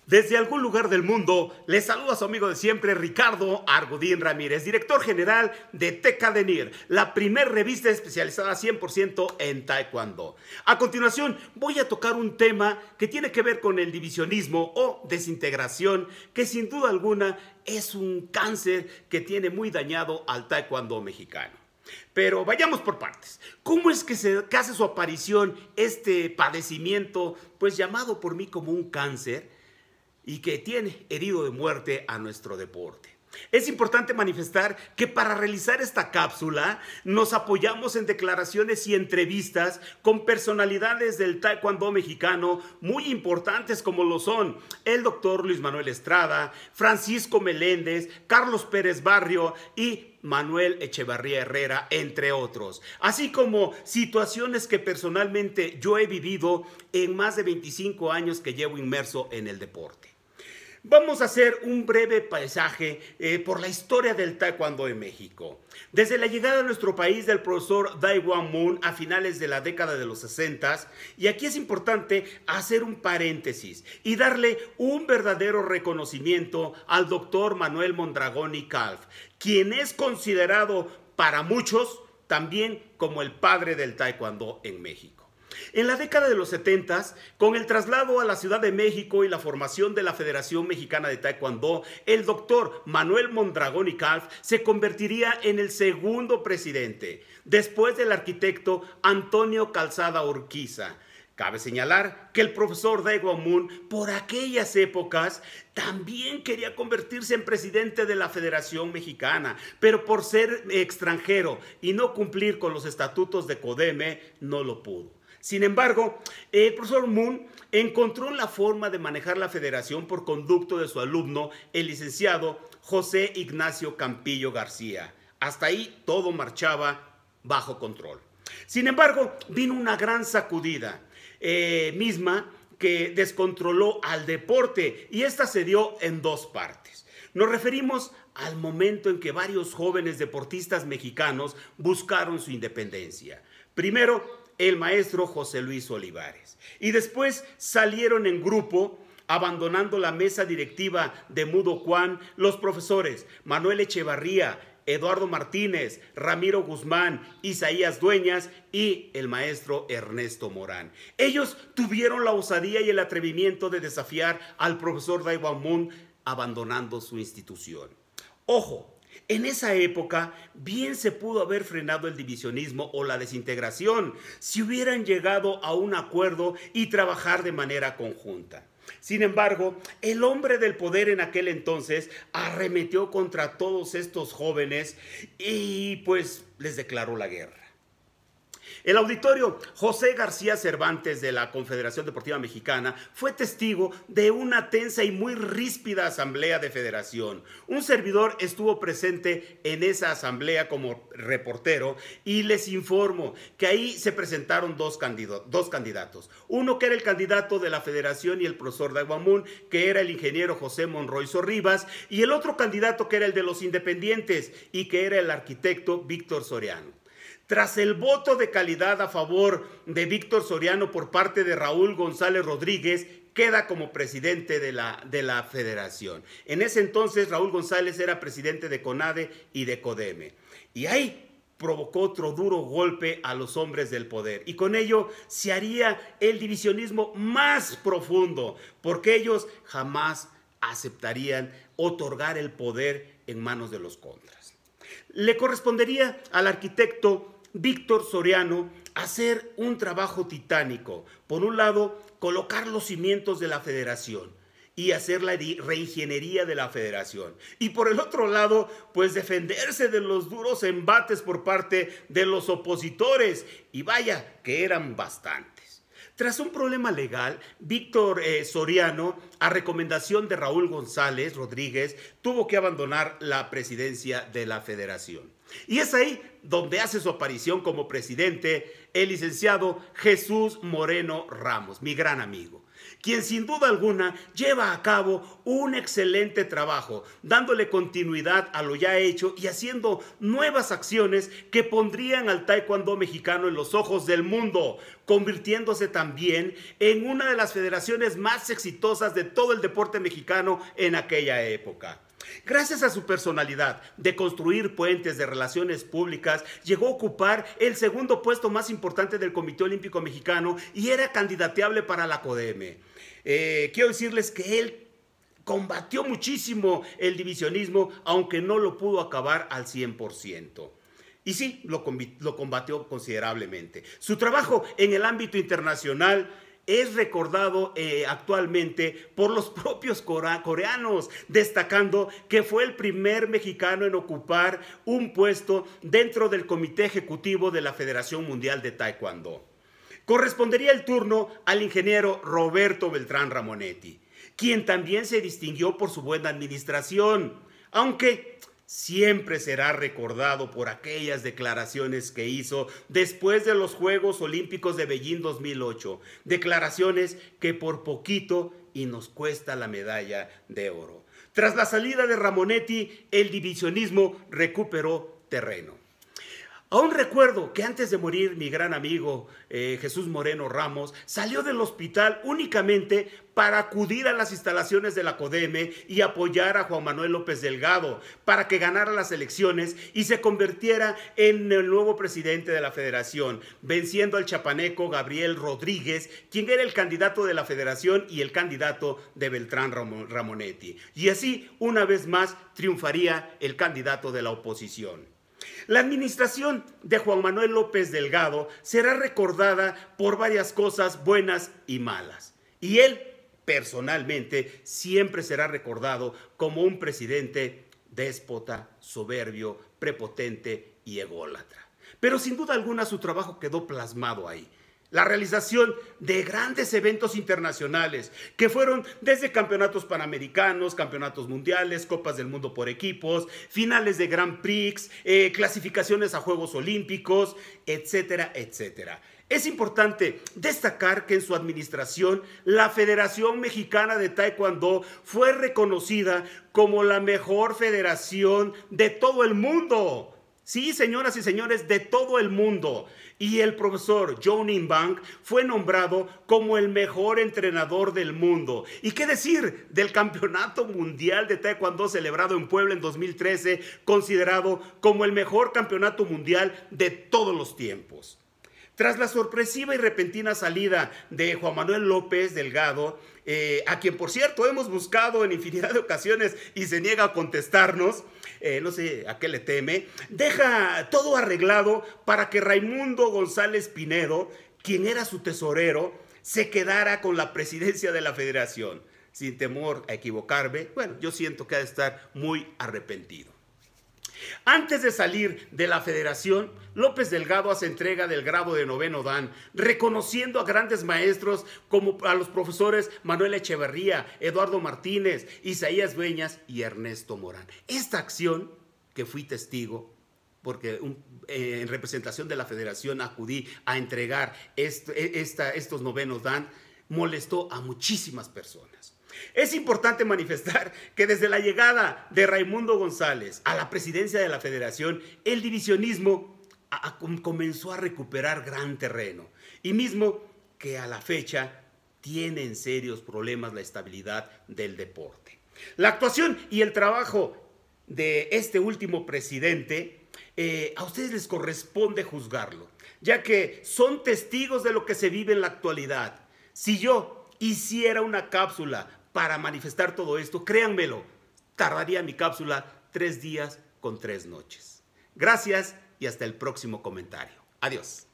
Desde algún lugar del mundo, les saluda a su amigo de siempre, Ricardo Argudín Ramírez, director general de TECADENIR, la primer revista especializada 100% en Taekwondo. A continuación, voy a tocar un tema que tiene que ver con el divisionismo o desintegración, que sin duda alguna es un cáncer que tiene muy dañado al Taekwondo mexicano. Pero vayamos por partes. ¿Cómo es que hace su aparición este padecimiento, pues llamado por mí como un cáncer, y que tiene herido de muerte a nuestro deporte? Es importante manifestar que para realizar esta cápsula nos apoyamos en declaraciones y entrevistas con personalidades del taekwondo mexicano muy importantes, como lo son el doctor Luis Manuel Estrada, Francisco Meléndez, Carlos Pérez Barrio y Manuel Echevarría Herrera, entre otros, así como situaciones que personalmente yo he vivido en más de 25 años que llevo inmerso en el deporte. Vamos a hacer un breve paisaje por la historia del taekwondo en México. Desde la llegada a nuestro país del profesor Dai Wan Moon a finales de la década de los 60, y aquí es importante hacer un paréntesis y darle un verdadero reconocimiento al doctor Manuel Mondragón y Calf, quien es considerado para muchos también como el padre del taekwondo en México. En la década de los 70, con el traslado a la Ciudad de México y la formación de la Federación Mexicana de Taekwondo, el doctor Manuel Mondragón y Calf se convertiría en el segundo presidente, después del arquitecto Antonio Calzada Urquiza. Cabe señalar que el profesor Dai Wan Moon, por aquellas épocas, también quería convertirse en presidente de la Federación Mexicana, pero por ser extranjero y no cumplir con los estatutos de CODEME, no lo pudo. Sin embargo, el profesor Moon encontró la forma de manejar la federación por conducto de su alumno, el licenciado José Ignacio Campillo García. Hasta ahí todo marchaba bajo control. Sin embargo, vino una gran sacudida, misma que descontroló al deporte, y esta se dio en dos partes. Nos referimos al momento en que varios jóvenes deportistas mexicanos buscaron su independencia. Primero, el maestro José Luis Olivares, y después salieron en grupo, abandonando la mesa directiva de Mudo Kwan, los profesores Manuel Echevarría, Eduardo Martínez, Ramiro Guzmán, Isaías Dueñas y el maestro Ernesto Morán. Ellos tuvieron la osadía y el atrevimiento de desafiar al profesor Dai Wan Moon, abandonando su institución. Ojo, en esa época bien se pudo haber frenado el divisionismo o la desintegración si hubieran llegado a un acuerdo y trabajar de manera conjunta. Sin embargo, el hombre del poder en aquel entonces arremetió contra todos estos jóvenes y pues les declaró la guerra. El auditorio José García Cervantes de la Confederación Deportiva Mexicana fue testigo de una tensa y muy ríspida asamblea de federación. Un servidor estuvo presente en esa asamblea como reportero y les informo que ahí se presentaron dos candidatos. Uno que era el candidato de la federación y el profesor Dai Wan Moon, que era el ingeniero José Monroy Sorribas, y el otro candidato que era el de los independientes y que era el arquitecto Víctor Soriano. Tras el voto de calidad a favor de Víctor Soriano por parte de Raúl González Rodríguez, queda como presidente de la federación. En ese entonces Raúl González era presidente de CONADE y de CODEME. Y ahí provocó otro duro golpe a los hombres del poder. Y con ello se haría el divisionismo más profundo, porque ellos jamás aceptarían otorgar el poder en manos de los contras. Le correspondería al arquitecto Víctor Soriano hacer un trabajo titánico. Por un lado, colocar los cimientos de la federación y hacer la reingeniería de la federación. Y por el otro lado, pues defenderse de los duros embates por parte de los opositores. Y vaya, que eran bastantes. Tras un problema legal, Víctor Soriano, a recomendación de Raúl González Rodríguez, tuvo que abandonar la presidencia de la federación. Y es ahí donde hace su aparición como presidente el licenciado Jesús Moreno Ramos, mi gran amigo. quien sin duda alguna lleva a cabo un excelente trabajo, dándole continuidad a lo ya hecho y haciendo nuevas acciones que pondrían al taekwondo mexicano en los ojos del mundo, convirtiéndose también en una de las federaciones más exitosas de todo el deporte mexicano en aquella época. Gracias a su personalidad de construir puentes de relaciones públicas, llegó a ocupar el segundo puesto más importante del Comité Olímpico Mexicano y era candidateable para la CODEME. Quiero decirles que él combatió muchísimo el divisionismo, aunque no lo pudo acabar al 100%. Y sí, lo combatió considerablemente. Su trabajo en el ámbito internacional es recordado actualmente por los propios coreanos, destacando que fue el primer mexicano en ocupar un puesto dentro del Comité Ejecutivo de la Federación Mundial de Taekwondo. Correspondería el turno al ingeniero Roberto Beltrán Ramonetti, quien también se distinguió por su buena administración, aunque siempre será recordado por aquellas declaraciones que hizo después de los Juegos Olímpicos de Beijing 2008, declaraciones que por poquito y nos cuesta la medalla de oro. Tras la salida de Ramonetti, el divisionismo recuperó terreno. Aún recuerdo que antes de morir mi gran amigo Jesús Moreno Ramos salió del hospital únicamente para acudir a las instalaciones de la CODEME y apoyar a Juan Manuel López Delgado para que ganara las elecciones y se convirtiera en el nuevo presidente de la federación, venciendo al chapaneco Gabriel Rodríguez, quien era el candidato de la federación y el candidato de Beltrán Ramonetti. Y así, una vez más, triunfaría el candidato de la oposición. La administración de Juan Manuel López Delgado será recordada por varias cosas buenas y malas. Y él, personalmente, siempre será recordado como un presidente déspota, soberbio, prepotente y ególatra. Pero sin duda alguna su trabajo quedó plasmado ahí. La realización de grandes eventos internacionales que fueron desde campeonatos panamericanos, campeonatos mundiales, copas del mundo por equipos, finales de Grand Prix, clasificaciones a Juegos Olímpicos, etcétera, etcétera. Es importante destacar que en su administración la Federación Mexicana de Taekwondo fue reconocida como la mejor federación de todo el mundo. Sí, señoras y señores, de todo el mundo. Y el profesor John Inbank fue nombrado como el mejor entrenador del mundo. ¿Y qué decir del Campeonato Mundial de Taekwondo celebrado en Puebla en 2013, considerado como el mejor campeonato mundial de todos los tiempos? Tras la sorpresiva y repentina salida de Juan Manuel López Delgado, a quien por cierto hemos buscado en infinidad de ocasiones y se niega a contestarnos, no sé a qué le teme, deja todo arreglado para que Raimundo González Pinedo, quien era su tesorero, se quedara con la presidencia de la federación. Sin temor a equivocarme, bueno, yo siento que ha de estar muy arrepentido. Antes de salir de la federación, López Delgado hace entrega del grado de noveno dan, reconociendo a grandes maestros como a los profesores Manuel Echeverría, Eduardo Martínez, Isaías Dueñas y Ernesto Morán. Esta acción, que fui testigo, porque en representación de la federación acudí a entregar estos novenos dan, molestó a muchísimas personas. Es importante manifestar que desde la llegada de Raimundo González a la presidencia de la federación, el divisionismo comenzó a recuperar gran terreno y mismo que a la fecha tiene en serios problemas la estabilidad del deporte. La actuación y el trabajo de este último presidente, a ustedes les corresponde juzgarlo, ya que son testigos de lo que se vive en la actualidad. Si yo hiciera una cápsula para manifestar todo esto, créanmelo, tardaría mi cápsula 3 días con 3 noches. Gracias y hasta el próximo comentario. Adiós.